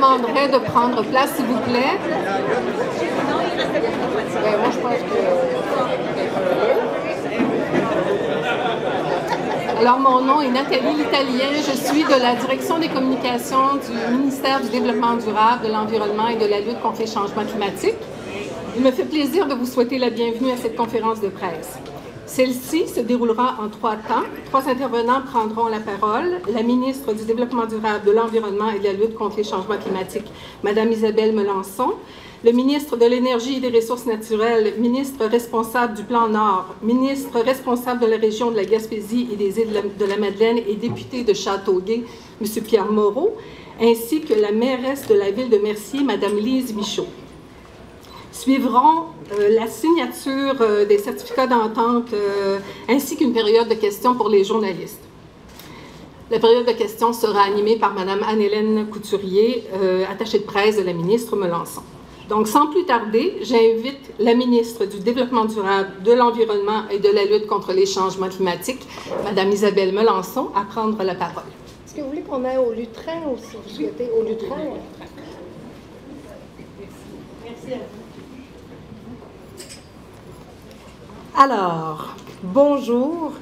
demanderais de prendre place, s'il vous plaît. Moi, je pense que... Alors, mon nom est Nathalie L'Italien. Je suis de la direction des communications du ministère du Développement durable, de l'Environnement et de la lutte contre les changements climatiques. Il me fait plaisir de vous souhaiter la bienvenue à cette conférence de presse. Celle-ci se déroulera en 3 temps. 3 intervenants prendront la parole. La ministre du Développement durable, de l'Environnement et de la lutte contre les changements climatiques, Mme Isabelle Melançon. Le ministre de l'Énergie et des Ressources naturelles, ministre responsable du Plan Nord, ministre responsable de la région de la Gaspésie et des îles de la Madeleine et député de Châteauguay, M. Pierre Moreau, ainsi que la mairesse de la ville de Mercier, Mme Lise Michaud. Suivront la signature des certificats d'entente ainsi qu'une période de questions pour les journalistes. La période de questions sera animée par Mme Anne-Hélène Couturier, attachée de presse de la ministre Melançon. Donc, sans plus tarder, j'invite la ministre du Développement durable, de l'Environnement et de la lutte contre les changements climatiques, Mme Isabelle Melançon, à prendre la parole. Est-ce que vous voulez qu'on aille au lutrin ou si vous souhaitez au lutrin? Merci à vous. Alors, bonjour,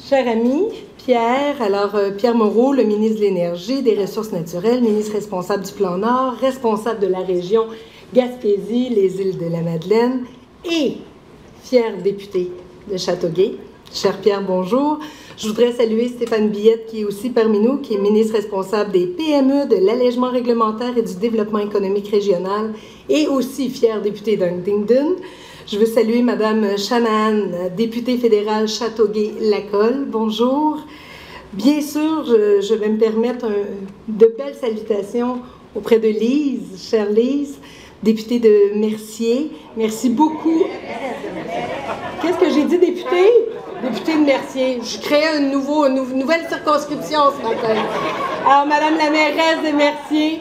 cher ami Pierre. Alors, Pierre Moreau, le ministre de l'Énergie, des Ressources naturelles, ministre responsable du Plan Nord, responsable de la région Gaspésie, les îles de la Madeleine et fier député de Châteauguay. Cher Pierre, bonjour. Je voudrais saluer Stéphane Billette, qui est aussi parmi nous, qui est ministre responsable des PME, de l'allègement réglementaire et du développement économique régional et aussi fier député d'Huntingdon. Je veux saluer Mme Shanahan, députée fédérale Châteauguay-Lacolle. Bonjour. Bien sûr, je vais me permettre de belles salutations auprès de Lise, chère Lise, députée de Mercier. Merci beaucoup. Qu'est-ce que j'ai dit, députée? Députée de Mercier. Je crée une nouvelle circonscription ce matin. Alors, Madame la mairesse de Mercier,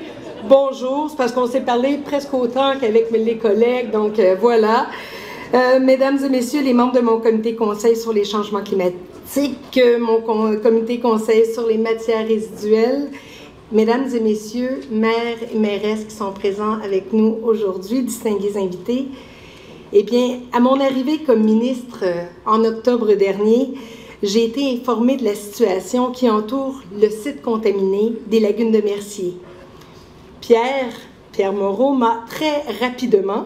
bonjour. C'est parce qu'on s'est parlé presque autant qu'avec les collègues, donc voilà. Mesdames et messieurs, les membres de mon comité conseil sur les changements climatiques, mon comité conseil sur les matières résiduelles, mesdames et messieurs, maires et mairesses qui sont présents avec nous aujourd'hui, distingués invités, eh bien, à mon arrivée comme ministre en octobre dernier, j'ai été informée de la situation qui entoure le site contaminé des lagunes de Mercier. Pierre Moreau m'a très rapidement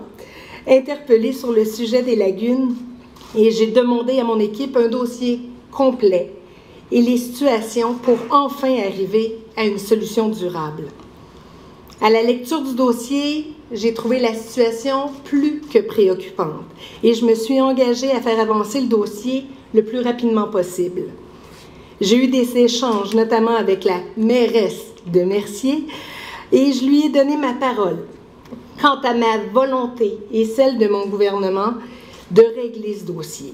interpellée sur le sujet des lagunes et j'ai demandé à mon équipe un dossier complet et les situations pour enfin arriver à une solution durable. À la lecture du dossier, j'ai trouvé la situation plus que préoccupante et je me suis engagée à faire avancer le dossier le plus rapidement possible. J'ai eu des échanges, notamment avec la mairesse de Mercier, et je lui ai donné ma parole quant à ma volonté et celle de mon gouvernement de régler ce dossier.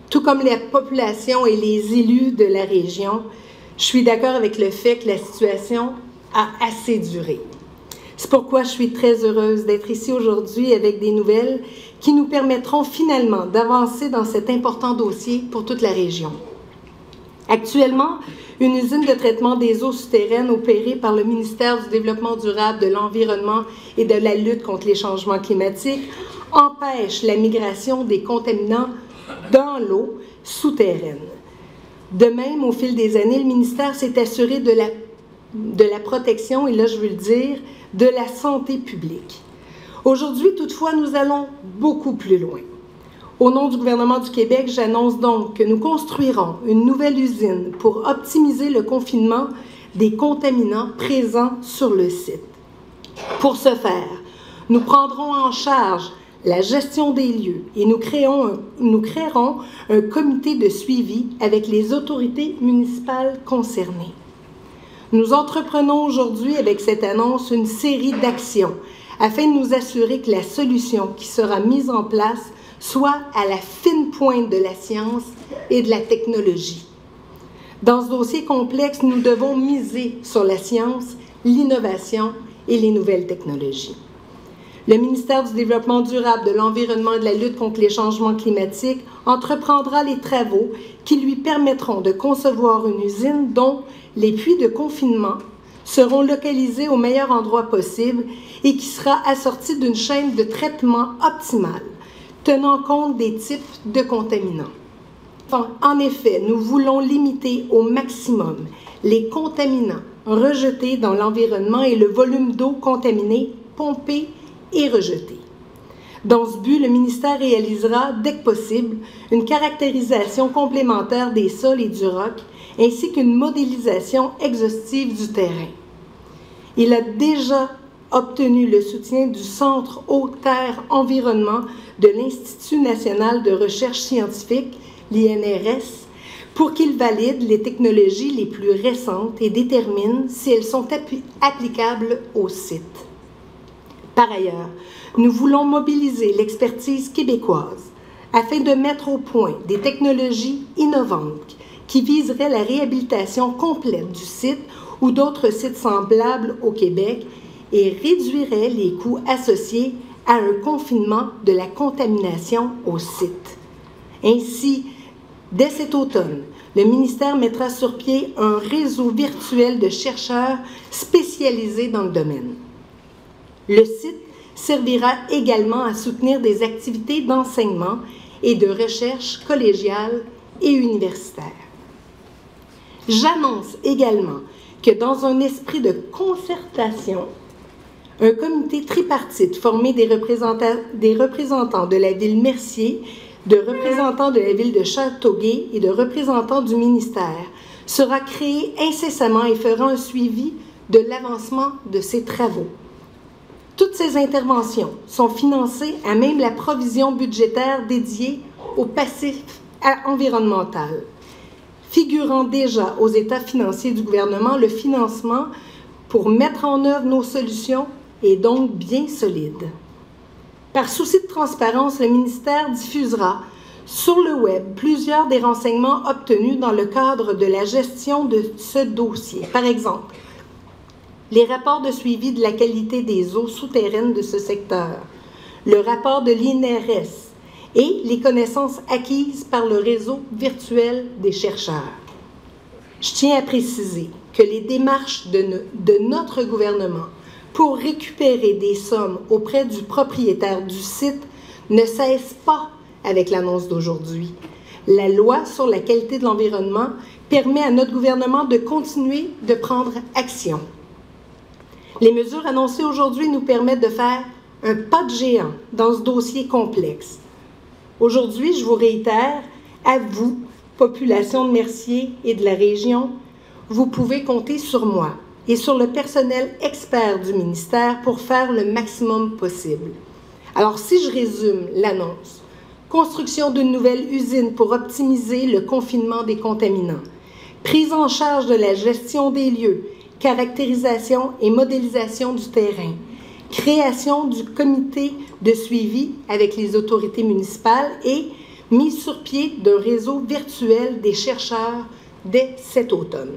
Tout comme la population et les élus de la région, je suis d'accord avec le fait que la situation a assez duré. C'est pourquoi je suis très heureuse d'être ici aujourd'hui avec des nouvelles qui nous permettront finalement d'avancer dans cet important dossier pour toute la région. Actuellement, une usine de traitement des eaux souterraines opérée par le ministère du Développement durable, de l'Environnement et de la lutte contre les changements climatiques empêche la migration des contaminants dans l'eau souterraine. De même, au fil des années, le ministère s'est assuré de la protection, et là je veux le dire, de la santé publique. Aujourd'hui, toutefois, nous allons beaucoup plus loin. Au nom du gouvernement du Québec, j'annonce donc que nous construirons une nouvelle usine pour optimiser le confinement des contaminants présents sur le site. Pour ce faire, nous prendrons en charge la gestion des lieux et nous créerons un comité de suivi avec les autorités municipales concernées. Nous entreprenons aujourd'hui avec cette annonce une série d'actions afin de nous assurer que la solution qui sera mise en place soit à la fine pointe de la science et de la technologie. Dans ce dossier complexe, nous devons miser sur la science, l'innovation et les nouvelles technologies. Le ministère du Développement durable, de l'Environnement et de la lutte contre les changements climatiques entreprendra les travaux qui lui permettront de concevoir une usine dont les puits de confinement seront localisés au meilleur endroit possible et qui sera assorti d'une chaîne de traitement optimale, tenant compte des types de contaminants. En effet, nous voulons limiter au maximum les contaminants rejetés dans l'environnement et le volume d'eau contaminée pompée et rejetée. Dans ce but, le ministère réalisera, dès que possible, une caractérisation complémentaire des sols et du roc, ainsi qu'une modélisation exhaustive du terrain. Il a déjà obtenu le soutien du Centre Eau-Terre-Environnement de l'Institut national de recherche scientifique, l'INRS, pour qu'il valide les technologies les plus récentes et détermine si elles sont applicables au site. Par ailleurs, nous voulons mobiliser l'expertise québécoise afin de mettre au point des technologies innovantes qui viseraient la réhabilitation complète du site ou d'autres sites semblables au Québec et réduiraient les coûts associés à un confinement de la contamination au site. Ainsi, dès cet automne, le ministère mettra sur pied un réseau virtuel de chercheurs spécialisés dans le domaine. Le site servira également à soutenir des activités d'enseignement et de recherche collégiale et universitaire. J'annonce également que dans un esprit de concertation, un comité tripartite formé des représentants de la ville Mercier, de représentants de la ville de Châteauguay et de représentants du ministère sera créé incessamment et fera un suivi de l'avancement de ces travaux. Toutes ces interventions sont financées à même la provision budgétaire dédiée au passif environnemental. Figurant déjà aux états financiers du gouvernement, le financement pour mettre en œuvre nos solutions est donc bien solide. Par souci de transparence, le ministère diffusera sur le web plusieurs des renseignements obtenus dans le cadre de la gestion de ce dossier. Par exemple, les rapports de suivi de la qualité des eaux souterraines de ce secteur, le rapport de l'INRS et les connaissances acquises par le réseau virtuel des chercheurs. Je tiens à préciser que les démarches de notre gouvernement pour récupérer des sommes auprès du propriétaire du site ne cessent pas avec l'annonce d'aujourd'hui. La loi sur la qualité de l'environnement permet à notre gouvernement de continuer de prendre action. Les mesures annoncées aujourd'hui nous permettent de faire un pas de géant dans ce dossier complexe. Aujourd'hui, je vous réitère, à vous, population de Mercier et de la région, vous pouvez compter sur moi et sur le personnel expert du ministère pour faire le maximum possible. Alors, si je résume l'annonce, construction d'une nouvelle usine pour optimiser le confinement des contaminants, prise en charge de la gestion des lieux, caractérisation et modélisation du terrain, création du comité de suivi avec les autorités municipales et mise sur pied d'un réseau virtuel des chercheurs dès cet automne.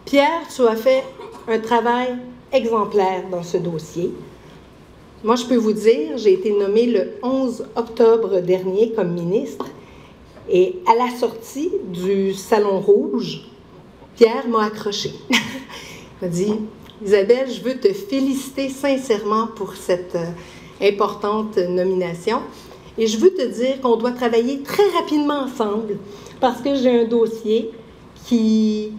Pierre, tu as fait un travail exemplaire dans ce dossier. Moi, je peux vous dire, j'ai été nommée le 11 octobre dernier comme ministre et à la sortie du Salon Rouge, Pierre m'a accroché. Il m'a dit, Isabelle, je veux te féliciter sincèrement pour cette importante nomination et je veux te dire qu'on doit travailler très rapidement ensemble parce que j'ai un dossier qui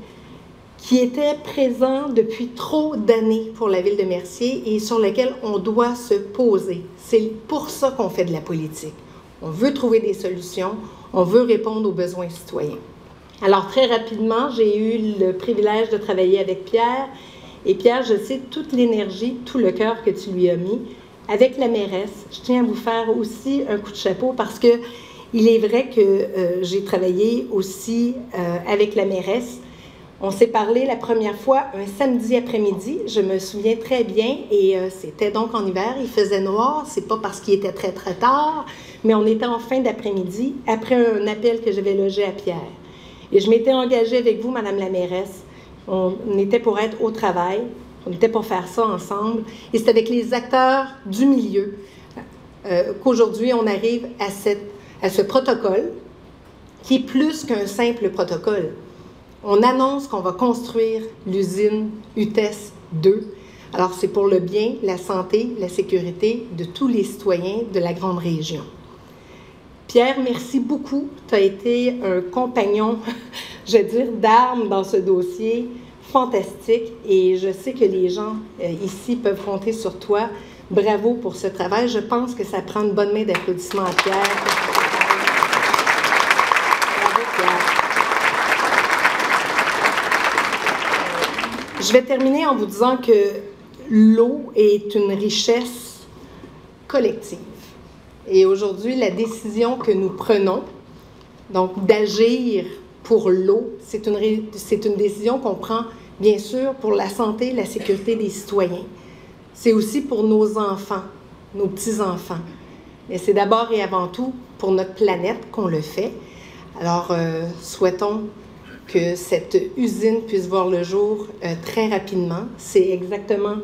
était présent depuis trop d'années pour la ville de Mercier et sur lequel on doit se poser. C'est pour ça qu'on fait de la politique. On veut trouver des solutions, on veut répondre aux besoins citoyens. Alors, très rapidement, j'ai eu le privilège de travailler avec Pierre. Et Pierre, je sais toute l'énergie, tout le cœur que tu lui as mis. Avec la mairesse, je tiens à vous faire aussi un coup de chapeau parce que il est vrai que j'ai travaillé aussi avec la mairesse. On s'est parlé la première fois un samedi après-midi, je me souviens très bien, et c'était donc en hiver, il faisait noir, c'est pas parce qu'il était très très tard, mais on était en fin d'après-midi, après un appel que j'avais logé à Pierre. Et je m'étais engagée avec vous, Madame la mairesse, on était pour être au travail, on était pour faire ça ensemble, et c'est avec les acteurs du milieu qu'aujourd'hui on arrive à ce protocole, qui est plus qu'un simple protocole. On annonce qu'on va construire l'usine UTES 2. Alors, c'est pour le bien, la santé, la sécurité de tous les citoyens de la grande région. Pierre, merci beaucoup. Tu as été un compagnon, je veux dire, d'armes dans ce dossier fantastique et je sais que les gens ici peuvent compter sur toi. Bravo pour ce travail. Je pense que ça prend une bonne main d'applaudissements à Pierre. Bravo, Pierre. Je vais terminer en vous disant que l'eau est une richesse collective. Et aujourd'hui, la décision que nous prenons, donc d'agir pour l'eau, c'est une décision qu'on prend, bien sûr, pour la santé et la sécurité des citoyens. C'est aussi pour nos enfants, nos petits-enfants. Mais c'est d'abord et avant tout pour notre planète qu'on le fait. Alors, souhaitons que cette usine puisse voir le jour très rapidement. C'est exactement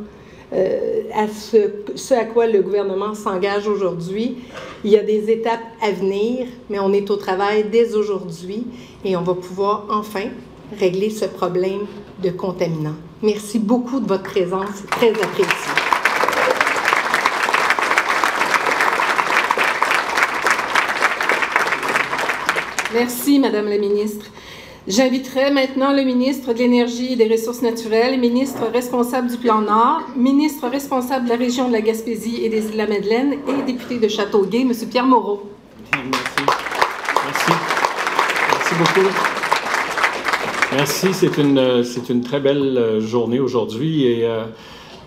ce à quoi le gouvernement s'engage aujourd'hui. Il y a des étapes à venir, mais on est au travail dès aujourd'hui et on va pouvoir enfin régler ce problème de contaminants. Merci beaucoup de votre présence, c'est très apprécié. Merci, Madame la ministre. J'inviterai maintenant le ministre de l'Énergie et des Ressources naturelles, ministre responsable du Plan Nord, ministre responsable de la région de la Gaspésie et des Îles-de-la-Madeleine et député de Châteauguay, M. Pierre Moreau. Merci. Merci. Merci beaucoup. Merci. C'est une très belle journée aujourd'hui et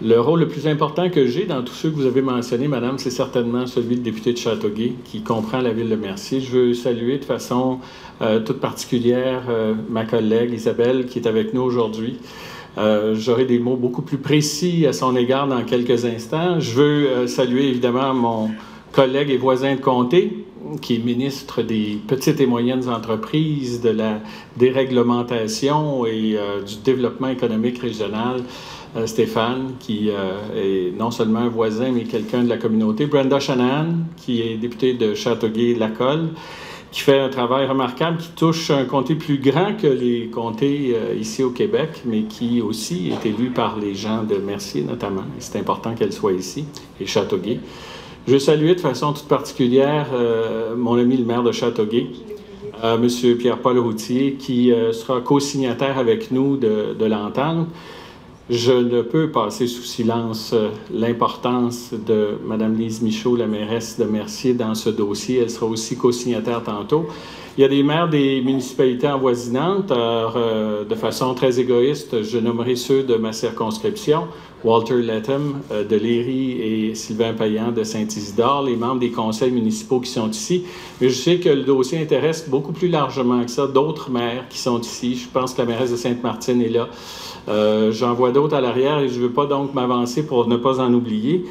le rôle le plus important que j'ai dans tous ceux que vous avez mentionnés, Madame, c'est certainement celui de député de Châteauguay qui comprend la ville de Mercier. Je veux saluer de façon toute particulière ma collègue Isabelle qui est avec nous aujourd'hui. J'aurai des mots beaucoup plus précis à son égard dans quelques instants. Je veux saluer évidemment mon collègue et voisin de comté, qui est ministre des petites et moyennes entreprises, de la déréglementation et du développement économique régional, Stéphane, qui est non seulement un voisin, mais quelqu'un de la communauté. Brenda Shanahan, qui est députée de Châteauguay-Lacolle, qui fait un travail remarquable, qui touche un comté plus grand que les comtés ici au Québec, mais qui aussi est élu par les gens de Mercier notamment. C'est important qu'elle soit ici, et Châteauguay. Je veux saluer de façon toute particulière mon ami le maire de Châteauguay, M. Pierre-Paul Routier, qui sera co-signataire avec nous de l'entente. Je ne peux passer sous silence l'importance de Mme Lise Michaud, la mairesse de Mercier, dans ce dossier. Elle sera aussi co-signataire tantôt. Il y a des maires des municipalités avoisinantes. De façon très égoïste, je nommerai ceux de ma circonscription, Walter Latham de Léry et Sylvain Payan de Saint-Isidore, les membres des conseils municipaux qui sont ici. Mais je sais que le dossier intéresse beaucoup plus largement que ça d'autres maires qui sont ici. Je pense que la mairesse de Sainte-Martine est là. J'en vois d'autres à l'arrière et je ne veux pas donc m'avancer pour ne pas en oublier.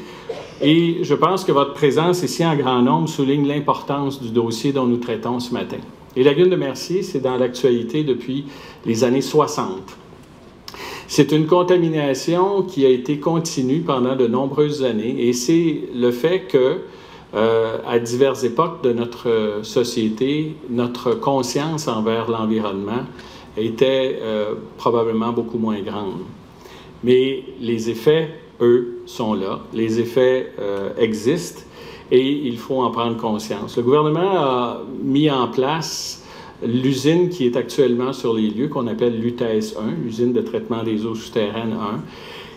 Et je pense que votre présence ici en grand nombre souligne l'importance du dossier dont nous traitons ce matin. Les lagunes de Mercier, c'est dans l'actualité depuis les années 60. C'est une contamination qui a été continue pendant de nombreuses années et c'est le fait que, à diverses époques de notre société, notre conscience envers l'environnement était probablement beaucoup moins grande. Mais les effets, eux, sont là. Les effets existent et il faut en prendre conscience. Le gouvernement a mis en place l'usine qui est actuellement sur les lieux, qu'on appelle l'UTES 1, l'usine de traitement des eaux souterraines 1,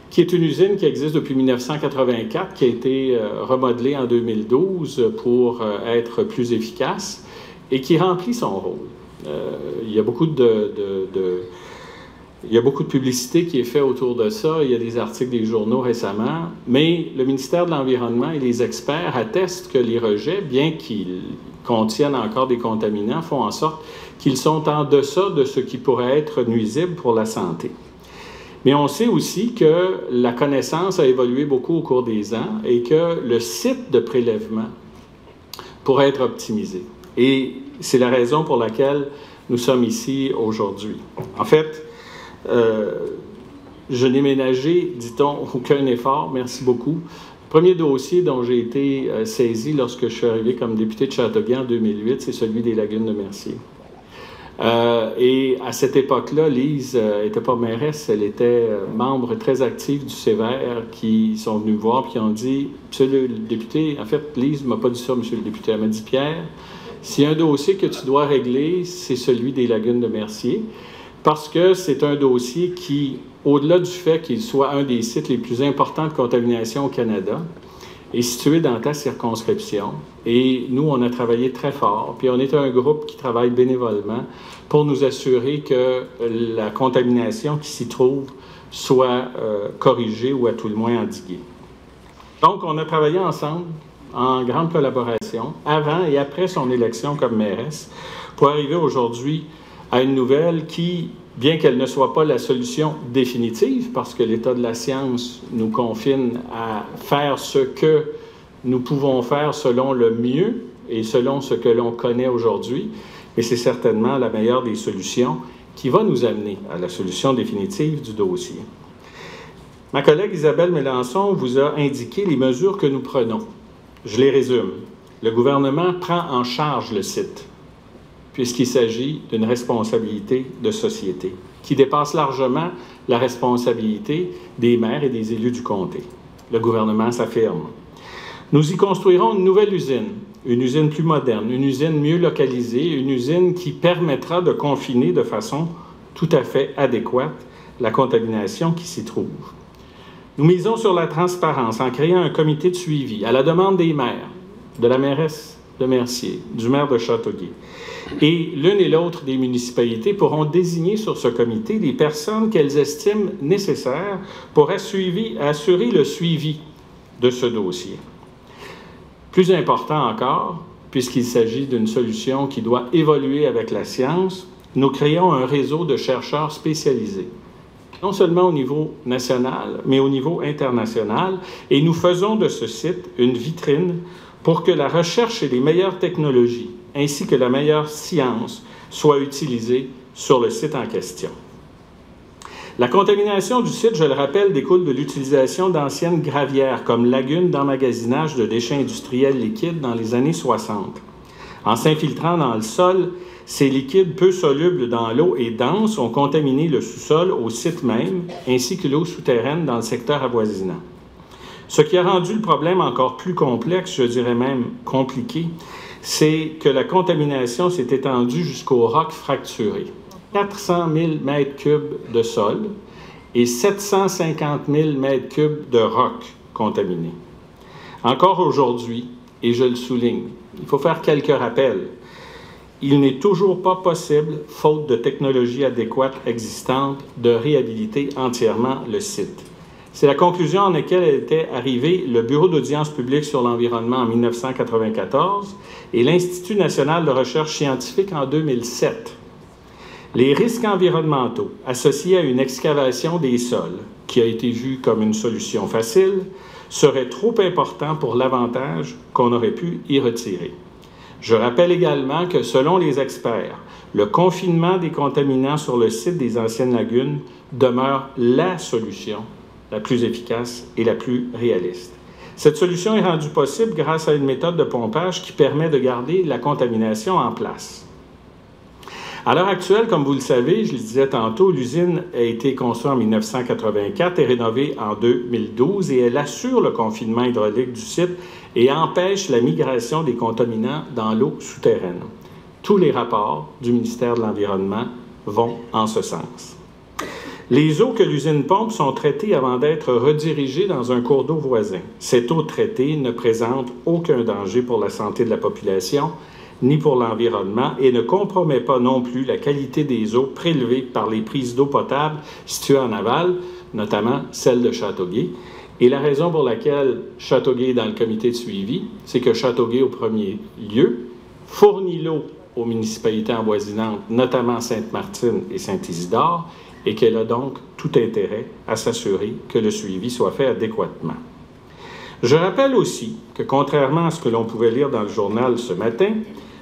qui est une usine qui existe depuis 1984, qui a été remodelée en 2012 pour être plus efficace et qui remplit son rôle. Il y a beaucoup il y a beaucoup de publicité qui est faite autour de ça. Il y a des articles des journaux récemment. Mais le ministère de l'Environnement et les experts attestent que les rejets, bien qu'ils contiennent encore des contaminants, font en sorte qu'ils sont en deçà de ce qui pourrait être nuisible pour la santé. Mais on sait aussi que la connaissance a évolué beaucoup au cours des ans et que le site de prélèvement pourrait être optimisé. Et c'est la raison pour laquelle nous sommes ici aujourd'hui. En fait, je n'ai ménagé, dit-on, aucun effort, merci beaucoup. Le premier dossier dont j'ai été saisi lorsque je suis arrivé comme député de Châteauguay en 2008, c'est celui des lagunes de Mercier. Et à cette époque-là, Lise n'était pas mairesse, elle était membre très active du CEVER qui sont venus me voir et qui ont dit « Monsieur le député, en fait, Lise ne m'a pas dit ça, monsieur le député, elle m'a dit « Pierre, s'il y a un dossier que tu dois régler, c'est celui des lagunes de Mercier, parce que c'est un dossier qui, au-delà du fait qu'il soit un des sites les plus importants de contamination au Canada, est situé dans ta circonscription. Et nous, on a travaillé très fort, puis on est un groupe qui travaille bénévolement pour nous assurer que la contamination qui s'y trouve soit corrigée ou à tout le moins endiguée. Donc, on a travaillé ensemble en grande collaboration avant et après son élection comme mairesse pour arriver aujourd'hui à une nouvelle qui, bien qu'elle ne soit pas la solution définitive, parce que l'état de la science nous confine à faire ce que nous pouvons faire selon le mieux et selon ce que l'on connaît aujourd'hui, mais c'est certainement la meilleure des solutions qui va nous amener à la solution définitive du dossier. Ma collègue Isabelle Mélenchon vous a indiqué les mesures que nous prenons. Je les résume. Le gouvernement prend en charge le site, puisqu'il s'agit d'une responsabilité de société qui dépasse largement la responsabilité des maires et des élus du comté. Le gouvernement s'affirme. Nous y construirons une nouvelle usine, une usine plus moderne, une usine mieux localisée, une usine qui permettra de confiner de façon tout à fait adéquate la contamination qui s'y trouve. Nous misons sur la transparence en créant un comité de suivi à la demande des maires, de la mairesse de Mercier, du maire de Châteauguay. Et l'une et l'autre des municipalités pourront désigner sur ce comité des personnes qu'elles estiment nécessaires pour assurer le suivi de ce dossier. Plus important encore, puisqu'il s'agit d'une solution qui doit évoluer avec la science, nous créons un réseau de chercheurs spécialisés, non seulement au niveau national, mais au niveau international, et nous faisons de ce site une vitrine pour que la recherche et les meilleures technologies, ainsi que la meilleure science, soient utilisées sur le site en question. La contamination du site, je le rappelle, découle de l'utilisation d'anciennes gravières comme lagunes d'emmagasinage de déchets industriels liquides dans les années 60. En s'infiltrant dans le sol, ces liquides peu solubles dans l'eau et denses ont contaminé le sous-sol au site même, ainsi que l'eau souterraine dans le secteur avoisinant. Ce qui a rendu le problème encore plus complexe, je dirais même compliqué, c'est que la contamination s'est étendue jusqu'aux rocs fracturés. 400 000 mètres cubes de sol et 750 000 mètres cubes de rocs contaminés. Encore aujourd'hui, et je le souligne, il faut faire quelques rappels. Il n'est toujours pas possible, faute de technologie adéquate existante, de réhabiliter entièrement le site. C'est la conclusion en laquelle était arrivé le Bureau d'audience publique sur l'environnement en 1994 et l'Institut national de recherche scientifique en 2007. Les risques environnementaux associés à une excavation des sols, qui a été vue comme une solution facile, seraient trop importants pour l'avantage qu'on aurait pu y retirer. Je rappelle également que, selon les experts, le confinement des contaminants sur le site des anciennes lagunes demeure la solution la plus efficace et la plus réaliste. Cette solution est rendue possible grâce à une méthode de pompage qui permet de garder la contamination en place. À l'heure actuelle, comme vous le savez, je le disais tantôt, l'usine a été construite en 1984 et rénovée en 2012 et elle assure le confinement hydraulique du site et empêche la migration des contaminants dans l'eau souterraine. Tous les rapports du ministère de l'Environnement vont en ce sens. Les eaux que l'usine pompe sont traitées avant d'être redirigées dans un cours d'eau voisin. Cette eau traitée ne présente aucun danger pour la santé de la population ni pour l'environnement et ne compromet pas non plus la qualité des eaux prélevées par les prises d'eau potable situées en aval, notamment celle de Châteauguay. Et la raison pour laquelle Châteauguay est dans le comité de suivi, c'est que Châteauguay, au premier lieu, fournit l'eau aux municipalités avoisinantes, notamment Sainte-Martine et Saint-Isidore, et qu'elle a donc tout intérêt à s'assurer que le suivi soit fait adéquatement. Je rappelle aussi que, contrairement à ce que l'on pouvait lire dans le journal ce matin,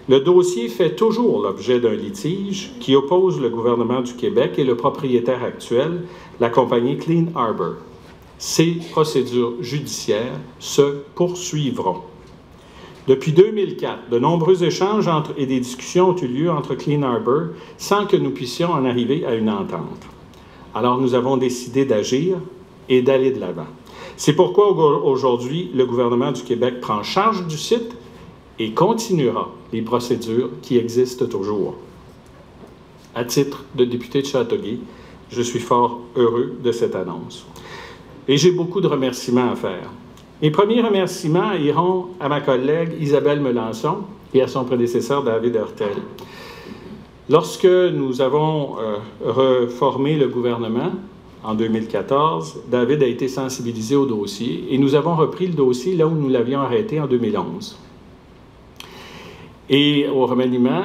le dossier fait toujours l'objet d'un litige qui oppose le gouvernement du Québec et le propriétaire actuel, la compagnie Clean Harbor. Ces procédures judiciaires se poursuivront. Depuis 2004, de nombreux échanges et des discussions ont eu lieu entre Clean Harbor sans que nous puissions en arriver à une entente. Alors nous avons décidé d'agir et d'aller de l'avant. C'est pourquoi aujourd'hui, le gouvernement du Québec prend charge du site et continuera les procédures qui existent toujours. À titre de député de Châteauguay, je suis fort heureux de cette annonce. Et j'ai beaucoup de remerciements à faire. Mes premiers remerciements iront à ma collègue Isabelle Melançon et à son prédécesseur David Hurtel. Lorsque nous avons reformé le gouvernement en 2014, David a été sensibilisé au dossier et nous avons repris le dossier là où nous l'avions arrêté en 2011. Et au remaniement,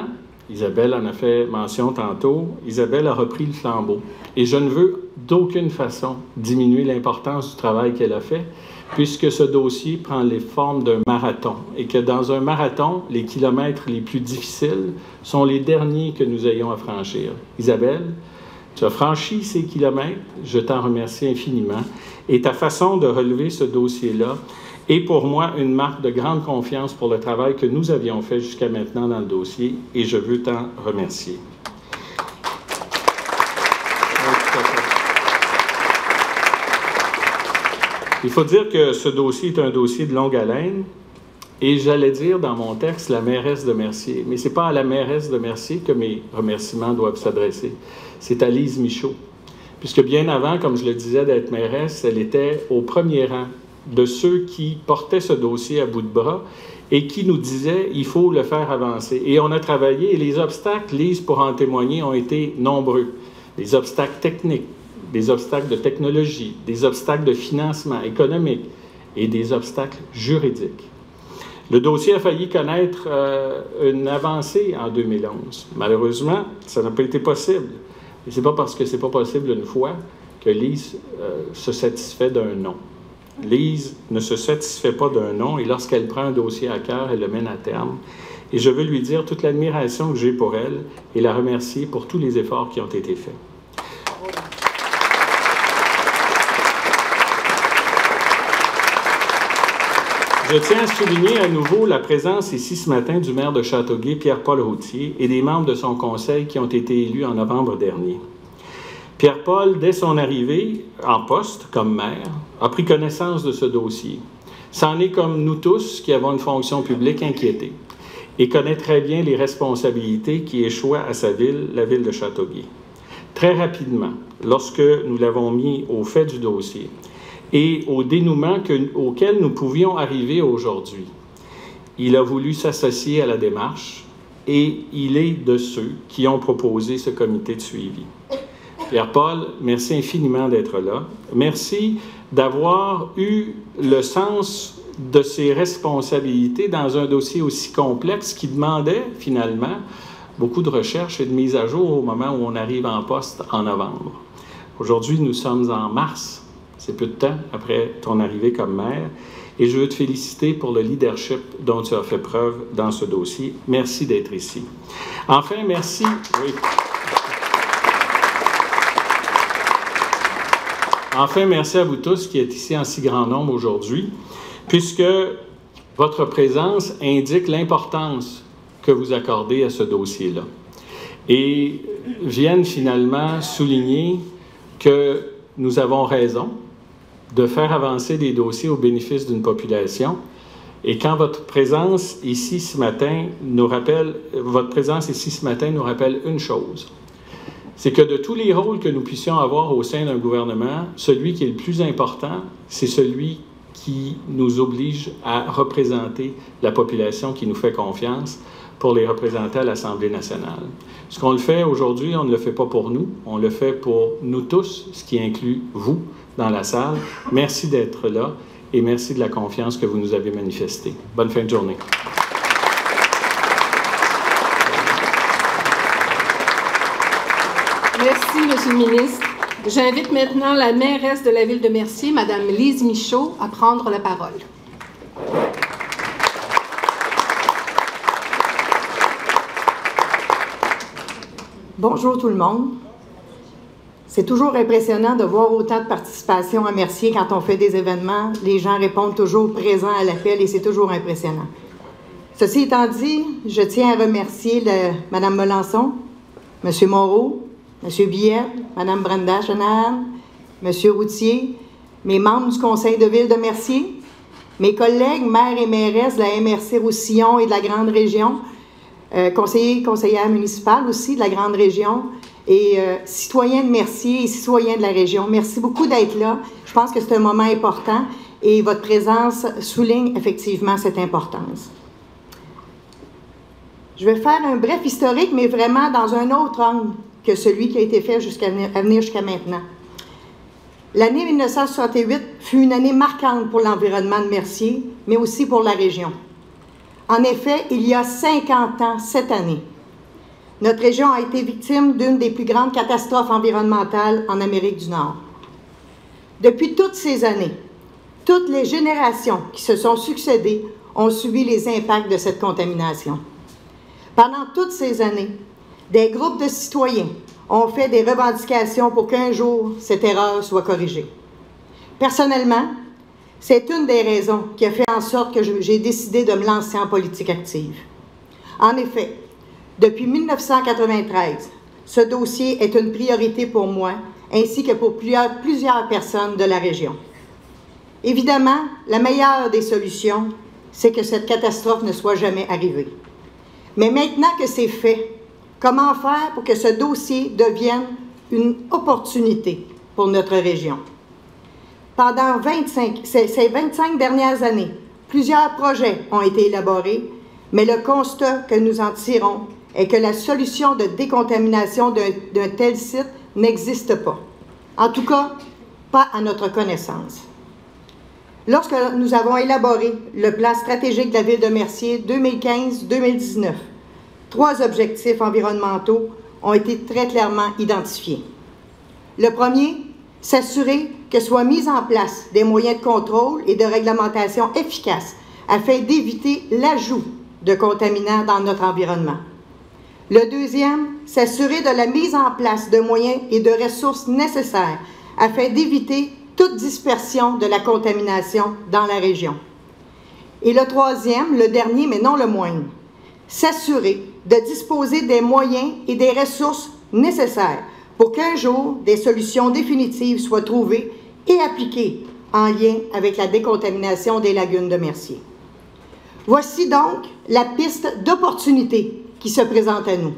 Isabelle en a fait mention tantôt, Isabelle a repris le flambeau. Et je ne veux d'aucune façon diminuer l'importance du travail qu'elle a fait, puisque ce dossier prend les formes d'un marathon et que dans un marathon, les kilomètres les plus difficiles sont les derniers que nous ayons à franchir. Isabelle, tu as franchi ces kilomètres, je t'en remercie infiniment, et ta façon de relever ce dossier-là est pour moi une marque de grande confiance pour le travail que nous avions fait jusqu'à maintenant dans le dossier, et je veux t'en remercier. Il faut dire que ce dossier est un dossier de longue haleine, et j'allais dire dans mon texte la mairesse de Mercier, mais ce n'est pas à la mairesse de Mercier que mes remerciements doivent s'adresser, c'est à Lise Michaud, puisque bien avant, comme je le disais, d'être mairesse, elle était au premier rang de ceux qui portaient ce dossier à bout de bras et qui nous disaient « il faut le faire avancer ». Et on a travaillé, et les obstacles, Lise pour en témoigner, ont été nombreux. Des obstacles techniques, des obstacles de technologie, des obstacles de financement économique et des obstacles juridiques. Le dossier a failli connaître une avancée en 2011. Malheureusement, ça n'a pas été possible. Et ce n'est pas parce que ce n'est pas possible une fois que Lise se satisfait d'un non. Lise ne se satisfait pas d'un non et lorsqu'elle prend un dossier à cœur, elle le mène à terme. Et je veux lui dire toute l'admiration que j'ai pour elle et la remercier pour tous les efforts qui ont été faits. Je tiens à souligner à nouveau la présence ici ce matin du maire de Châteauguay, Pierre-Paul Routier, et des membres de son conseil qui ont été élus en novembre dernier. Pierre-Paul, dès son arrivée en poste comme maire, a pris connaissance de ce dossier. C'en est comme nous tous qui avons une fonction publique inquiétés et connaît très bien les responsabilités qui échoient à sa ville, la ville de Châteauguay. Très rapidement, lorsque nous l'avons mis au fait du dossier, et au dénouement auquel nous pouvions arriver aujourd'hui. Il a voulu s'associer à la démarche et il est de ceux qui ont proposé ce comité de suivi. Pierre-Paul, merci infiniment d'être là. Merci d'avoir eu le sens de ses responsabilités dans un dossier aussi complexe qui demandait finalement beaucoup de recherche et de mise à jour au moment où on arrive en poste en novembre. Aujourd'hui, nous sommes en mars. C'est peu de temps après ton arrivée comme maire. Et je veux te féliciter pour le leadership dont tu as fait preuve dans ce dossier. Merci d'être ici. Enfin, merci. Oui. Enfin, merci à vous tous qui êtes ici en si grand nombre aujourd'hui, puisque votre présence indique l'importance que vous accordez à ce dossier-là. Et viennent finalement souligner que nous avons raison de faire avancer des dossiers au bénéfice d'une population. Et quand votre présence ici ce matin nous rappelle une chose, c'est que de tous les rôles que nous puissions avoir au sein d'un gouvernement, celui qui est le plus important, c'est celui qui nous oblige à représenter la population qui nous fait confiance pour les représenter à l'Assemblée nationale. Ce qu'on le fait aujourd'hui, on ne le fait pas pour nous, on le fait pour nous tous, ce qui inclut vous dans la salle. Merci d'être là et merci de la confiance que vous nous avez manifestée. Bonne fin de journée. Merci, M. le ministre. J'invite maintenant la mairesse de la ville de Mercier, Mme Lise Michaud, à prendre la parole. Bonjour tout le monde. C'est toujours impressionnant de voir autant de participation à Mercier quand on fait des événements. Les gens répondent toujours présents à l'appel et c'est toujours impressionnant. Ceci étant dit, je tiens à remercier Mme Melançon, M. Moreau, M. Billette, Mme Brenda Shanahan, M. Routier, mes membres du Conseil de ville de Mercier, mes collègues maires et mairesses de la MRC Roussillon et de la Grande Région, conseillères municipales aussi de la Grande Région, et citoyens de Mercier et citoyens de la région. Merci beaucoup d'être là. Je pense que c'est un moment important et votre présence souligne effectivement cette importance. Je vais faire un bref historique, mais vraiment dans un autre angle que celui qui a été fait à venir jusqu'à maintenant. L'année 1968 fut une année marquante pour l'environnement de Mercier, mais aussi pour la région. En effet, il y a 50 ans cette année, notre région a été victime d'une des plus grandes catastrophes environnementales en Amérique du Nord. Depuis toutes ces années, toutes les générations qui se sont succédées ont subi les impacts de cette contamination. Pendant toutes ces années, des groupes de citoyens ont fait des revendications pour qu'un jour, cette erreur soit corrigée. Personnellement, c'est une des raisons qui a fait en sorte que j'ai décidé de me lancer en politique active. En effet, depuis 1993, ce dossier est une priorité pour moi, ainsi que pour plusieurs personnes de la région. Évidemment, la meilleure des solutions, c'est que cette catastrophe ne soit jamais arrivée. Mais maintenant que c'est fait, comment faire pour que ce dossier devienne une opportunité pour notre région? Pendant ces 25 dernières années, plusieurs projets ont été élaborés, mais le constat que nous en tirons est que la solution de décontamination d'un tel site n'existe pas. En tout cas, pas à notre connaissance. Lorsque nous avons élaboré le plan stratégique de la Ville de Mercier 2015-2019, 3 objectifs environnementaux ont été très clairement identifiés. Le premier, s'assurer que soient mis en place des moyens de contrôle et de réglementation efficaces afin d'éviter l'ajout de contaminants dans notre environnement. Le deuxième, s'assurer de la mise en place de moyens et de ressources nécessaires afin d'éviter toute dispersion de la contamination dans la région. Et le troisième, le dernier, mais non le moindre, s'assurer de disposer des moyens et des ressources nécessaires pour qu'un jour, des solutions définitives soient trouvées et appliquées en lien avec la décontamination des lagunes de Mercier. Voici donc la piste d'opportunité qui se présente à nous.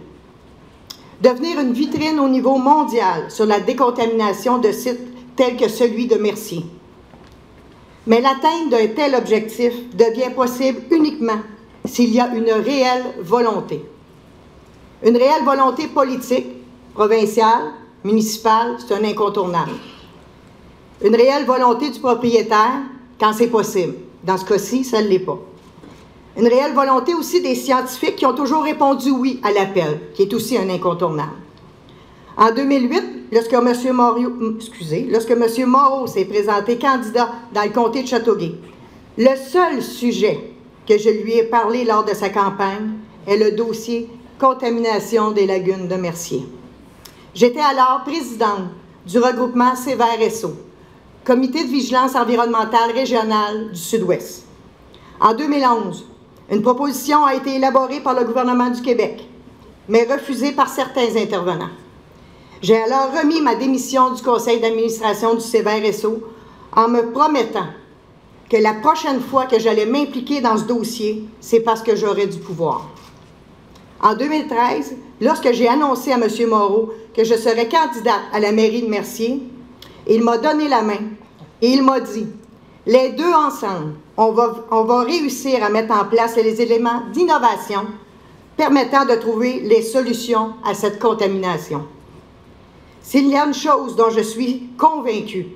Devenir une vitrine au niveau mondial sur la décontamination de sites tels que celui de Mercier. Mais l'atteinte d'un tel objectif devient possible uniquement s'il y a une réelle volonté. Une réelle volonté politique, provinciale, municipale, c'est un incontournable. Une réelle volonté du propriétaire, quand c'est possible. Dans ce cas-ci, ça ne l'est pas. Une réelle volonté aussi des scientifiques qui ont toujours répondu oui à l'appel, qui est aussi un incontournable. En 2008, lorsque M. Moreau s'est présenté candidat dans le comté de Châteauguay, le seul sujet que je lui ai parlé lors de sa campagne est le dossier contamination des lagunes de Mercier. J'étais alors présidente du regroupement Sévère-Esso, comité de vigilance environnementale régionale du Sud-Ouest. En 2011, une proposition a été élaborée par le gouvernement du Québec, mais refusée par certains intervenants. J'ai alors remis ma démission du conseil d'administration du Sévère-Esso en me promettant que la prochaine fois que j'allais m'impliquer dans ce dossier, c'est parce que j'aurais du pouvoir. En 2013, lorsque j'ai annoncé à M. Moreau que je serais candidate à la mairie de Mercier, il m'a donné la main et il m'a dit « Les deux ensemble, on va réussir à mettre en place les éléments d'innovation permettant de trouver les solutions à cette contamination. » S'il y a une chose dont je suis convaincue,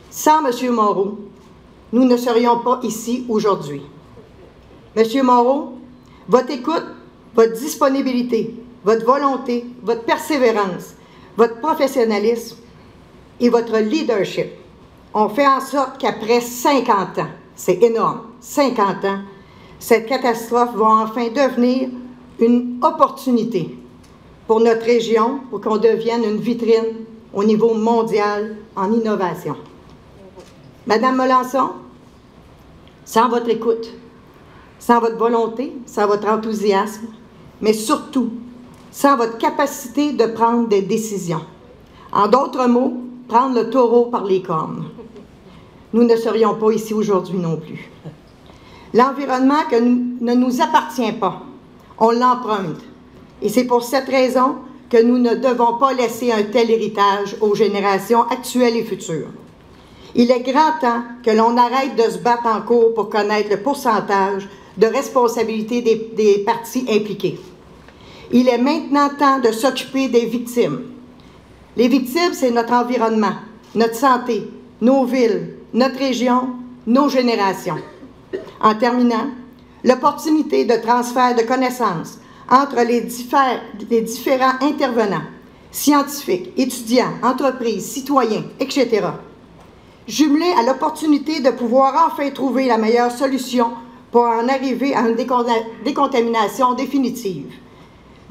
sans M. Moreau, nous ne serions pas ici aujourd'hui. M. Moreau, votre écoute, votre disponibilité, votre volonté, votre persévérance, votre professionnalisme et votre leadership ont fait en sorte qu'après 50 ans, c'est énorme, 50 ans, cette catastrophe va enfin devenir une opportunité pour notre région, pour qu'on devienne une vitrine au niveau mondial en innovation. Madame Melançon, sans votre écoute, sans votre volonté, sans votre enthousiasme, mais surtout, sans votre capacité de prendre des décisions. En d'autres mots, prendre le taureau par les cornes. Nous ne serions pas ici aujourd'hui non plus. L'environnement ne nous appartient pas, on l'emprunte. Et c'est pour cette raison que nous ne devons pas laisser un tel héritage aux générations actuelles et futures. Il est grand temps que l'on arrête de se battre en cours pour connaître le pourcentage de responsabilité des parties impliquées. Il est maintenant temps de s'occuper des victimes. Les victimes, c'est notre environnement, notre santé, nos villes, notre région, nos générations. En terminant, l'opportunité de transfert de connaissances entre les différents intervenants, scientifiques, étudiants, entreprises, citoyens, etc., jumelée à l'opportunité de pouvoir enfin trouver la meilleure solution pour en arriver à une décontamination définitive.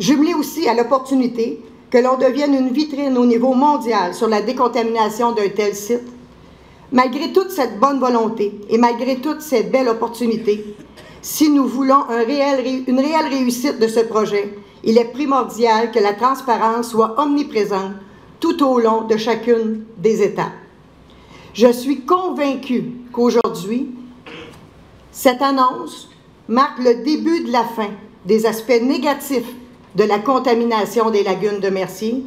Jumelée aussi à l'opportunité que l'on devienne une vitrine au niveau mondial sur la décontamination d'un tel site. Malgré toute cette bonne volonté et malgré toutes ces belles opportunités, si nous voulons une réelle réussite de ce projet, il est primordial que la transparence soit omniprésente tout au long de chacune des étapes. Je suis convaincue qu'aujourd'hui, cette annonce marque le début de la fin des aspects négatifs de la contamination des lagunes de Mercier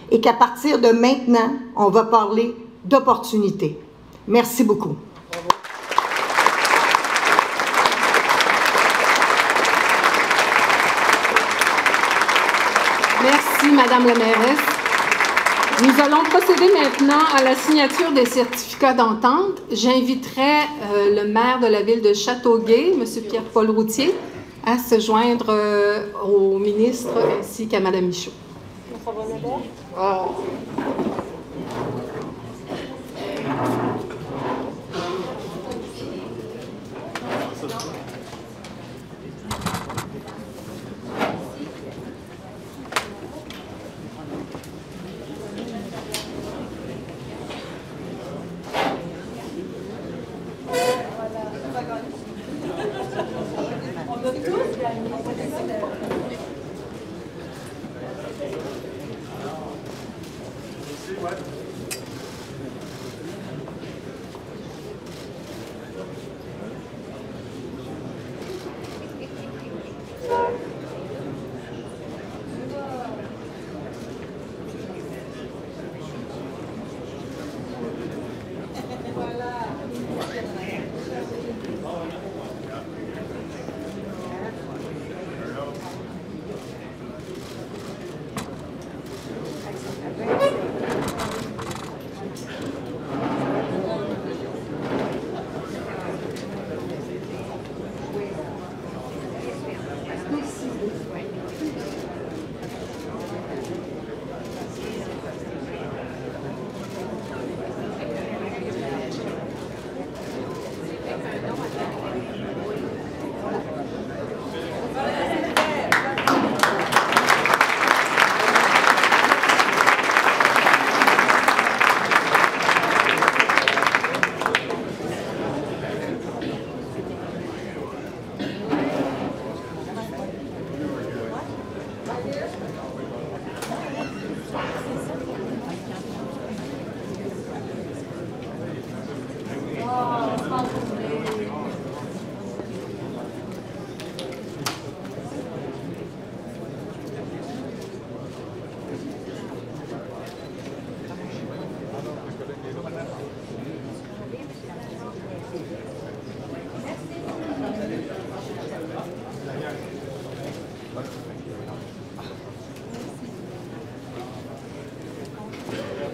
et qu'à partir de maintenant, on va parler d'opportunités. Merci beaucoup. Merci, Madame la mairesse. Nous allons procéder maintenant à la signature des certificats d'entente. J'inviterai le maire de la ville de Châteauguay, M. Pierre-Paul Routier, à se joindre au ministre ainsi qu'à Mme Michaud.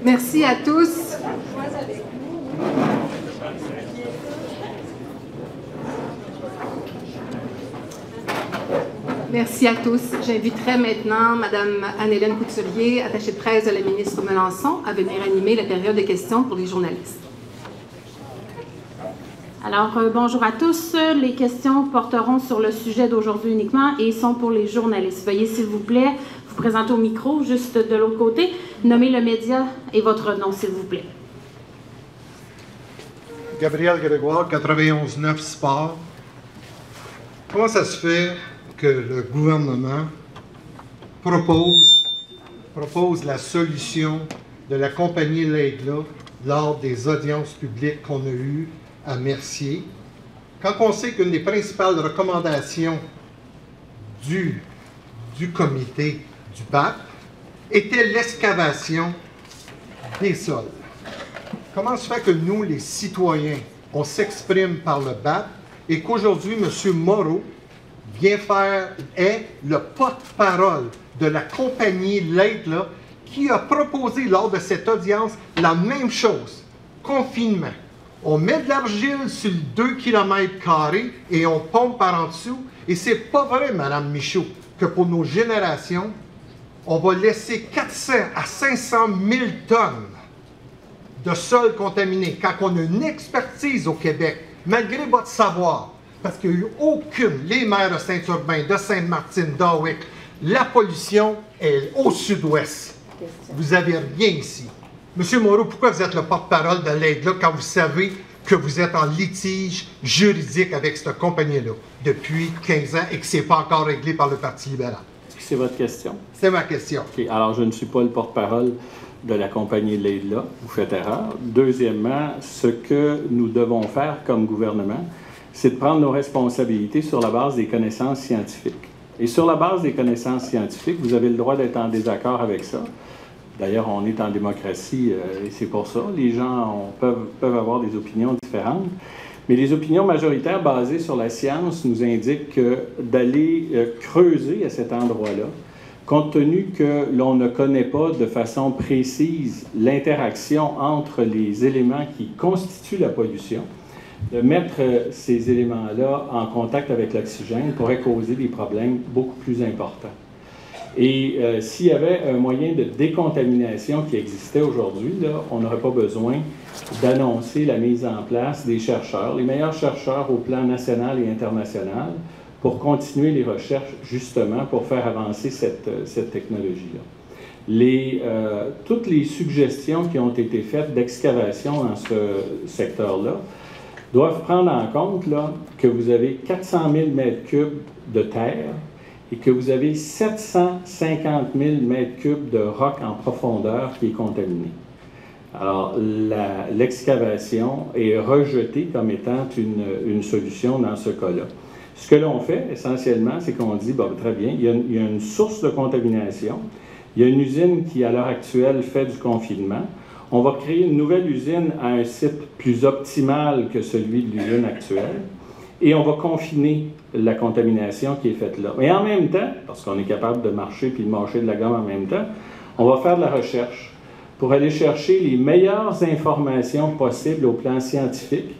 Merci à tous. Merci à tous. J'inviterai maintenant Mme Anne-Hélène Couturier, attachée de presse de la ministre Melançon, à venir animer la période de questions pour les journalistes. Alors, bonjour à tous. Les questions porteront sur le sujet d'aujourd'hui uniquement et sont pour les journalistes. Veuillez, s'il vous plaît, vous présenter au micro, juste de l'autre côté. Nommez le média et votre nom, s'il vous plaît. Gabriel Grégoire, 91.9 Sport. Comment ça se fait que le gouvernement propose la solution de la compagnie Laidlaw lors des audiences publiques qu'on a eues à Mercier, quand on sait qu'une des principales recommandations du comité du BAP était l'excavation des sols? Comment se fait que nous, les citoyens, on s'exprime par le BAP et qu'aujourd'hui, M. Moreau est le porte-parole de la compagnie Laidlaw qui a proposé lors de cette audience la même chose, confinement. On met de l'argile sur le 2 km² et on pompe par en dessous. Et c'est pas vrai, Mme Michaud, que pour nos générations, on va laisser 400 à 500 000 tonnes de sol contaminé, quand on a une expertise au Québec, malgré votre savoir, parce qu'il n'y a eu aucune, les maires de Saint-Urbain, de Sainte-Martine, d'Hawick, la pollution est au sud-ouest. Vous n'avez rien ici. Monsieur Moreau, pourquoi vous êtes le porte-parole de Laidlaw quand vous savez que vous êtes en litige juridique avec cette compagnie-là depuis 15 ans et que ce n'est pas encore réglé par le Parti libéral? Est-ce que c'est votre question? C'est ma question. OK. Alors, je ne suis pas le porte-parole de la compagnie Laidlaw. Vous faites erreur. Deuxièmement, ce que nous devons faire comme gouvernement, c'est de prendre nos responsabilités sur la base des connaissances scientifiques. Et sur la base des connaissances scientifiques, vous avez le droit d'être en désaccord avec ça. D'ailleurs, on est en démocratie et c'est pour ça. Les gens peuvent avoir des opinions différentes. Mais les opinions majoritaires basées sur la science nous indiquent que d'aller creuser à cet endroit-là, compte tenu que l'on ne connaît pas de façon précise l'interaction entre les éléments qui constituent la pollution, de mettre ces éléments-là en contact avec l'oxygène pourrait causer des problèmes beaucoup plus importants. Et s'il y avait un moyen de décontamination qui existait aujourd'hui, on n'aurait pas besoin d'annoncer la mise en place des chercheurs, les meilleurs chercheurs au plan national et international, pour continuer les recherches, justement, pour faire avancer cette technologie-là. Toutes les suggestions qui ont été faites d'excavation dans ce secteur-là doivent prendre en compte que vous avez 400 000 m³ de terre et que vous avez 750 000 m³ de roc en profondeur qui est contaminé. Alors, l'excavation est rejetée comme étant une solution dans ce cas-là. Ce que l'on fait, essentiellement, c'est qu'on dit, bon, très bien, il y a une source de contamination, il y a une usine qui, à l'heure actuelle, fait du confinement. On va créer une nouvelle usine à un site plus optimal que celui de l'usine actuelle et on va confiner la contamination qui est faite là. Mais en même temps, parce qu'on est capable de marcher puis de mâcher de la gomme en même temps, on va faire de la recherche pour aller chercher les meilleures informations possibles au plan scientifique.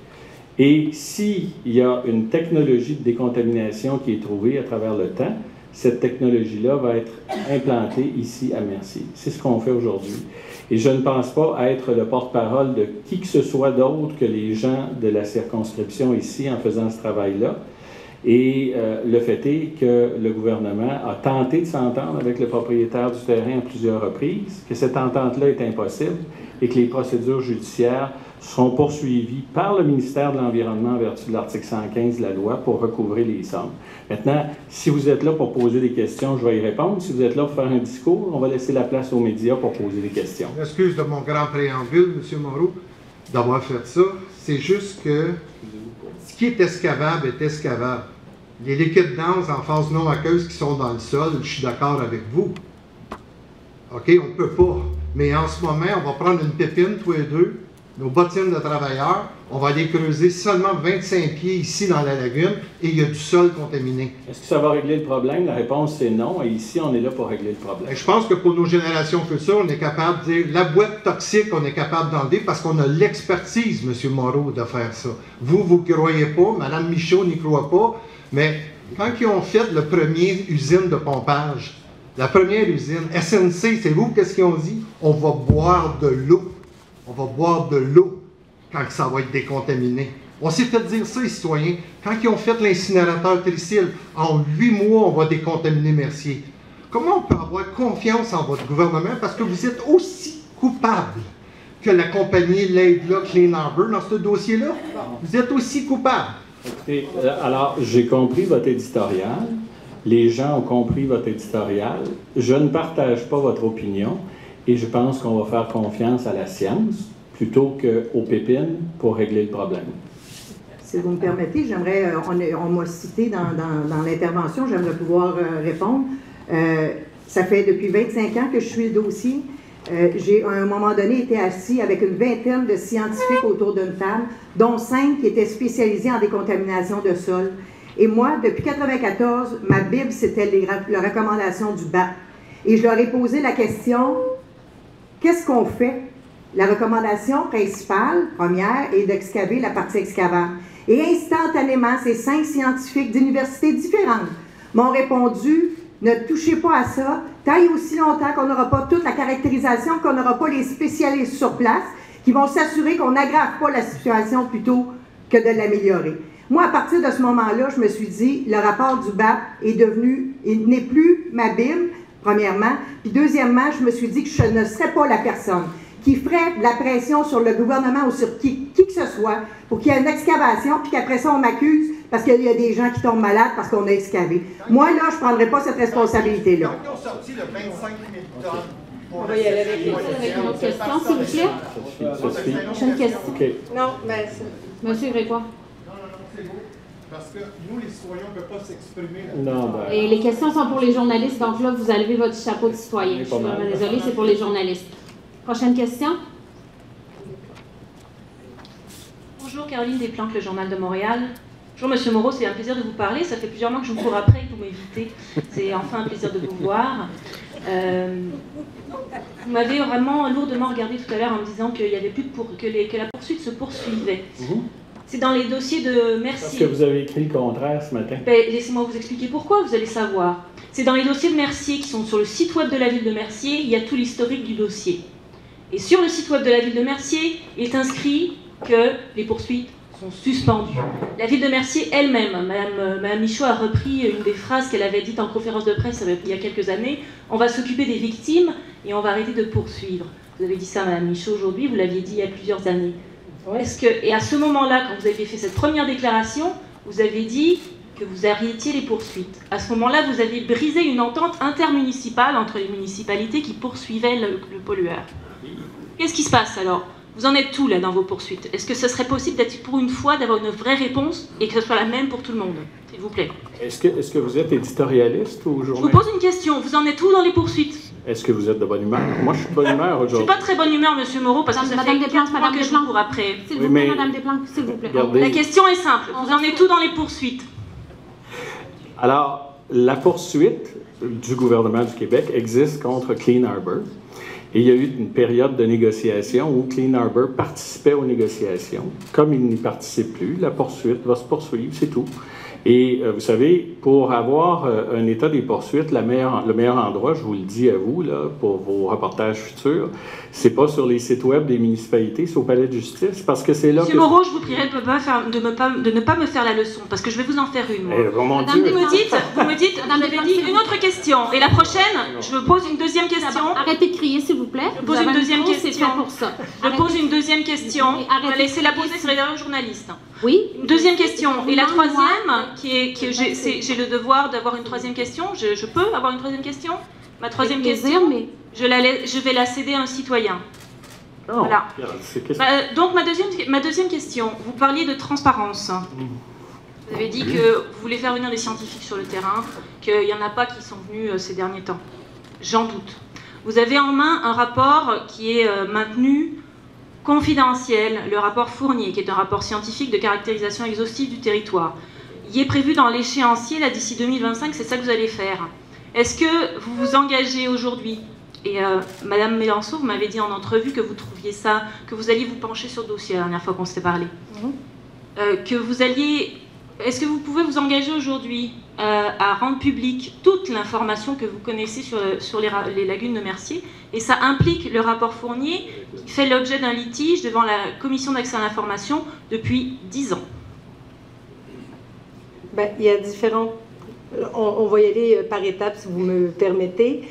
Et s'il y a une technologie de décontamination qui est trouvée à travers le temps, cette technologie-là va être implantée ici à Mercier. C'est ce qu'on fait aujourd'hui. Et je ne pense pas être le porte-parole de qui que ce soit d'autre que les gens de la circonscription ici en faisant ce travail-là. Et le fait est que le gouvernement a tenté de s'entendre avec le propriétaire du terrain à plusieurs reprises, que cette entente-là est impossible et que les procédures judiciaires seront poursuivies par le ministère de l'Environnement en vertu de l'article 115 de la loi pour recouvrer les sommes. Maintenant, si vous êtes là pour poser des questions, je vais y répondre. Si vous êtes là pour faire un discours, on va laisser la place aux médias pour poser des questions. Excuse de mon grand préambule, M. Moreau, d'avoir fait ça. C'est juste que ce qui est excavable est excavable. Les liquides denses en phase non aqueuse qui sont dans le sol, je suis d'accord avec vous. OK, on ne peut pas. Mais en ce moment, on va prendre une pépine, tous les deux, nos bottines de travailleurs, on va aller creuser seulement 25 pieds ici dans la lagune et il y a du sol contaminé. Est-ce que ça va régler le problème? La réponse, c'est non. Et ici, on est là pour régler le problème. Et je pense que pour nos générations futures, on est capable de dire la boîte toxique, on est capable d'enlever parce qu'on a l'expertise, M. Moreau, de faire ça. Vous ne croyez pas, Mme Michaud n'y croit pas, mais quand ils ont fait la première usine de pompage, la première usine, SNC, c'est vous, qu'est-ce qu'ils ont dit? On va boire de l'eau. On va boire de l'eau quand ça va être décontaminé. On s'est fait dire ça, les citoyens. Quand ils ont fait l'incinérateur Tricile, en 8 mois, on va décontaminer Mercier. Comment on peut avoir confiance en votre gouvernement? Parce que vous êtes aussi coupable que la compagnie Laidlaw Clean Harbor dans ce dossier-là. Vous êtes aussi coupable. Écoutez, alors, j'ai compris votre éditorial. Les gens ont compris votre éditorial. Je ne partage pas votre opinion et je pense qu'on va faire confiance à la science plutôt qu'aux pépines pour régler le problème. Si vous me permettez, j'aimerais, on m'a cité dans l'intervention, j'aimerais pouvoir répondre. Ça fait depuis 25 ans que je suis le dossier. J'ai, à un moment donné, été assis avec une vingtaine de scientifiques autour d'une table, dont 5 qui étaient spécialisés en décontamination de sol. Et moi, depuis 1994, ma Bible, c'était les recommandations du BAP. Et je leur ai posé la question, qu'est-ce qu'on fait? La recommandation principale, première, est d'excaver la partie excavable. Et instantanément, ces 5 scientifiques d'universités différentes m'ont répondu, ne touchez pas à ça, taille aussi longtemps qu'on n'aura pas toute la caractérisation, qu'on n'aura pas les spécialistes sur place, qui vont s'assurer qu'on n'aggrave pas la situation plutôt que de l'améliorer. Moi, à partir de ce moment-là, je me suis dit, le rapport du BAP est devenu, il n'est plus ma Bible, premièrement, puis deuxièmement, je me suis dit que je ne serais pas la personne qui ferait de la pression sur le gouvernement ou sur qui que ce soit pour qu'il y ait une excavation, puis qu'après ça, on m'accuse parce qu'il y a des gens qui tombent malades parce qu'on a excavé. Moi, là, je ne prendrais pas cette responsabilité-là. Quand ils ont sorti le 25 000 tonnes pour On va y aller avec une autre question, s'il vous plaît. Prochaine question. Okay. Non, mais... Monsieur Grégoire. Non, c'est beau. Parce que nous, les citoyens, on ne peut pas s'exprimer. Non, ben... Et les questions sont pour les journalistes, donc là, vous allez votre chapeau de citoyen. Je suis vraiment désolée, c'est pour les journalistes. Prochaine question. Bonjour, Caroline Desplanques, le Journal de Montréal. Bonjour, Monsieur Moreau, c'est un plaisir de vous parler. Ça fait plusieurs mois que je vous cours après et que vous m'évitez. C'est enfin un plaisir de vous voir. Vous m'avez vraiment lourdement regardé tout à l'heure en me disant qu'il y avait plus que la poursuite se poursuivait. C'est dans les dossiers de Mercier. Parce que vous avez écrit le contraire ce matin. Ben, laissez-moi vous expliquer pourquoi, vous allez savoir. C'est dans les dossiers de Mercier qui sont sur le site web de la ville de Mercier, il y a tout l'historique du dossier. Et sur le site web de la ville de Mercier, il est inscrit que les poursuites sont suspendues. La ville de Mercier elle-même, Madame Michaud a repris une des phrases qu'elle avait dites en conférence de presse il y a quelques années, on va s'occuper des victimes et on va arrêter de poursuivre. Vous avez dit ça, Madame Michaud, aujourd'hui, vous l'aviez dit il y a plusieurs années. Et à ce moment-là, quand vous avez fait cette première déclaration, vous avez dit que vous arrêtiez les poursuites. À ce moment-là, vous avez brisé une entente intermunicipale entre les municipalités qui poursuivaient le pollueur. Qu'est-ce qui se passe alors? Vous en êtes où là dans vos poursuites? Est-ce que ce serait possible d'être pour une fois d'avoir une vraie réponse et que ce soit la même pour tout le monde? S'il vous plaît. Est-ce que vous êtes éditorialiste ou journaliste? Je vous pose une question. Vous en êtes où dans les poursuites? Est-ce que vous êtes de bonne humeur? Moi, je suis de bonne humeur aujourd'hui. Je suis pas de très bonne humeur, Monsieur Moreau, parce que ça Madame fait Desplanques, 4 mois que je vous cours après. S'il Oui, vous plaît, mais- Madame Desplanques, s'il vous plaît. Regardez. La question est simple. Vous en êtes où dans les poursuites? Alors, la poursuite du gouvernement du Québec existe contre Clean Harbor. Et il y a eu une période de négociation où Clean Harbor participait aux négociations. Comme il n'y participe plus, la poursuite va se poursuivre, c'est tout. Et vous savez, pour avoir un état des poursuites, le meilleur endroit, je vous le dis à vous, là, pour vos reportages futurs, c'est pas sur les sites web des municipalités, c'est au palais de justice, parce que c'est là Monsieur Moreau, je vous prierai de ne pas me faire la leçon, parce que je vais vous en faire une. Moi. mon Madame Dieu. Vous me dites, vous m'avez dit une autre question. Et la prochaine, je me pose une deuxième question. Arrêtez de crier, s'il vous plaît. Je pose une deuxième question. C'est fait pour ça. Je pose une deuxième question. Oui, On va laisser la poser sur les derniers journalistes. Oui. Une deuxième question. Et la Non, troisième, moi- j'ai le devoir d'avoir une troisième question. Je peux avoir une troisième question? Ma troisième Avec plaisir, question, mais- je vais la céder à un citoyen. Non, Voilà. regarde, c'est Donc ma deuxième question, vous parliez de transparence. Vous avez dit que vous voulez faire venir des scientifiques sur le terrain, qu'il n'y en a pas qui sont venus ces derniers temps. J'en doute. Vous avez en main un rapport qui est maintenu confidentiel, le rapport Fournier, qui est un rapport scientifique de caractérisation exhaustive du territoire. Il est prévu dans l'échéancier, là, d'ici 2025, c'est ça que vous allez faire. Est-ce que vous vous engagez aujourd'hui? Et Madame Mélenchon, vous m'avez dit en entrevue que vous trouviez ça, que vous alliez vous pencher sur le dossier la dernière fois qu'on s'était parlé. Est-ce que vous pouvez vous engager aujourd'hui à rendre publique toute l'information que vous connaissez sur les lagunes de Mercier? Et ça implique le rapport Fournier qui fait l'objet d'un litige devant la Commission d'accès à l'information depuis 10 ans. Bien, il y a différents... On va y aller par étapes, si vous me permettez.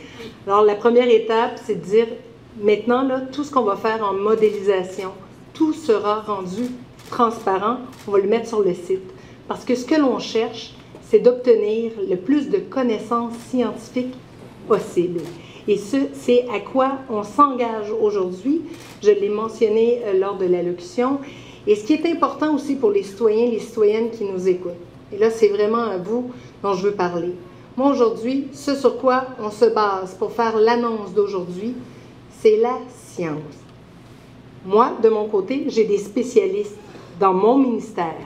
Alors, la première étape, c'est de dire, maintenant, là, tout ce qu'on va faire en modélisation, tout sera rendu transparent. On va le mettre sur le site. Parce que ce que l'on cherche, c'est d'obtenir le plus de connaissances scientifiques possible. Et c'est à quoi on s'engage aujourd'hui. Je l'ai mentionné lors de l'allocution. Et ce qui est important aussi pour les citoyens, les citoyennes qui nous écoutent. Et là, c'est vraiment à vous dont je veux parler. Moi, aujourd'hui, ce sur quoi on se base pour faire l'annonce d'aujourd'hui, c'est la science. Moi, de mon côté, j'ai des spécialistes dans mon ministère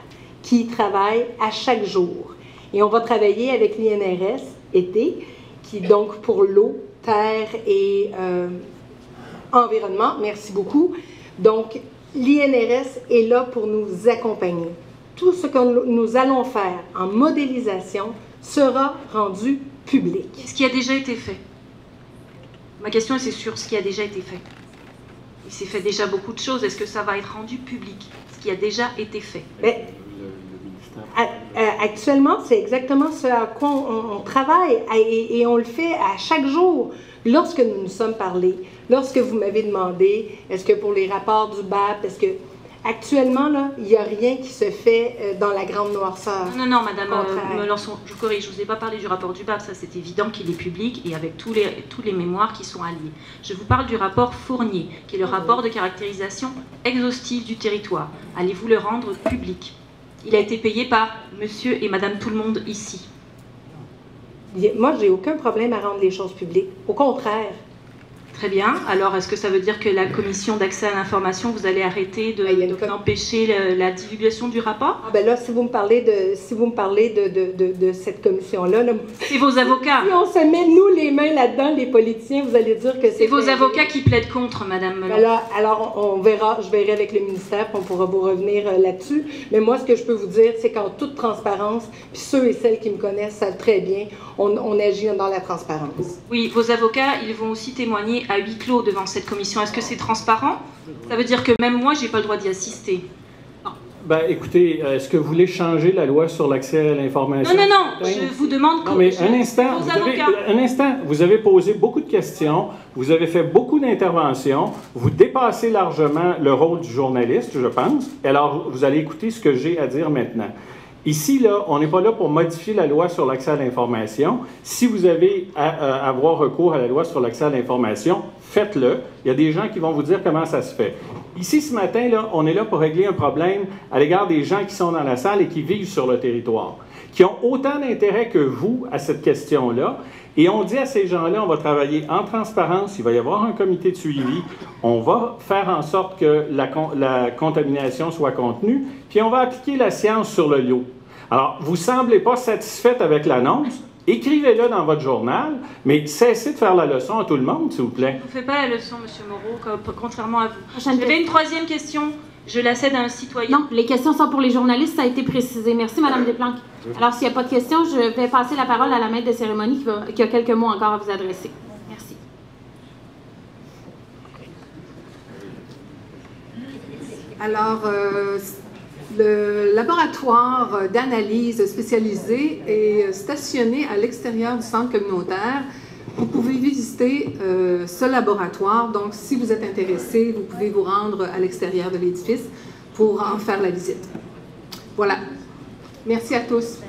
qui travaillent à chaque jour. Et on va travailler avec l'INRS été, qui donc pour l'eau, terre et environnement. Merci beaucoup. Donc, l'INRS est là pour nous accompagner. Tout ce que nous allons faire en modélisation sera rendu public. Ce qui a déjà été fait. Ma question, c'est sur ce qui a déjà été fait. Il s'est fait déjà beaucoup de choses. Est-ce que ça va être rendu public? Ce qui a déjà été fait. Mais, actuellement, c'est exactement ce à quoi on travaille et on le fait à chaque jour. Lorsque nous nous sommes parlé, lorsque vous m'avez demandé, est-ce que pour les rapports du BAP, est-ce que actuellement, là, il n'y a rien qui se fait dans la grande noirceur. Non, madame Melançon, je corrige, je ne vous ai pas parlé du rapport du BAP, ça c'est évident qu'il est public et avec tous les mémoires qui sont alliés. Je vous parle du rapport Fournier, qui est le rapport de caractérisation exhaustive du territoire. Allez-vous le rendre public? Il a été payé par monsieur et madame tout le monde ici. Moi, je n'ai aucun problème à rendre les choses publiques. Au contraire. Très bien. Alors, est-ce que ça veut dire que la commission d'accès à l'information, vous allez arrêter d'empêcher la divulgation du rapport? Ah ben là, si vous me parlez de cette commission-là... C'est vos avocats. Si on se met, nous, les mains là-dedans, les politiciens, vous allez dire que c'est... C'est vos avocats qui plaident contre, madame Melon. Alors, on verra, je verrai avec le ministère, on pourra vous revenir là-dessus. Mais moi, ce que je peux vous dire, c'est qu'en toute transparence, puis ceux et celles qui me connaissent savent très bien, on agit dans la transparence. Oui, vos avocats, ils vont aussi témoigner à huis clos devant cette commission. Est-ce que c'est transparent? Ça veut dire que même moi, je n'ai pas le droit d'y assister. Ben, écoutez, est-ce que vous voulez changer la loi sur l'accès à l'information? Non, je vous demande... Non, mais un instant, vous avez posé beaucoup de questions, vous avez fait beaucoup d'interventions, vous dépassez largement le rôle du journaliste, je pense, alors vous allez écouter ce que j'ai à dire maintenant. Ici, là, on n'est pas là pour modifier la loi sur l'accès à l'information. Si vous avez à avoir recours à la loi sur l'accès à l'information, faites-le. Il y a des gens qui vont vous dire comment ça se fait. Ici, ce matin, là, on est là pour régler un problème à l'égard des gens qui sont dans la salle et qui vivent sur le territoire, qui ont autant d'intérêt que vous à cette question-là. Et on dit à ces gens-là, on va travailler en transparence, il va y avoir un comité de suivi, on va faire en sorte que la contamination soit contenue, puis on va appliquer la science sur le lot. Alors, vous ne semblez pas satisfaite avec l'annonce, écrivez-le dans votre journal, mais cessez de faire la leçon à tout le monde, s'il vous plaît. Je ne fais pas la leçon, M. Moreau, contrairement à vous. J'avais une troisième question. Je la cède à un citoyen. Non, les questions sont pour les journalistes, ça a été précisé. Merci, Mme Desplanques. Alors, s'il n'y a pas de questions, je vais passer la parole à la maître de cérémonie qui a quelques mots encore à vous adresser. Merci. Alors, le laboratoire d'analyse spécialisé est stationné à l'extérieur du centre communautaire. Vous pouvez visiter ce laboratoire. Donc, si vous êtes intéressé, vous pouvez vous rendre à l'extérieur de l'édifice pour en faire la visite. Voilà. Merci à tous.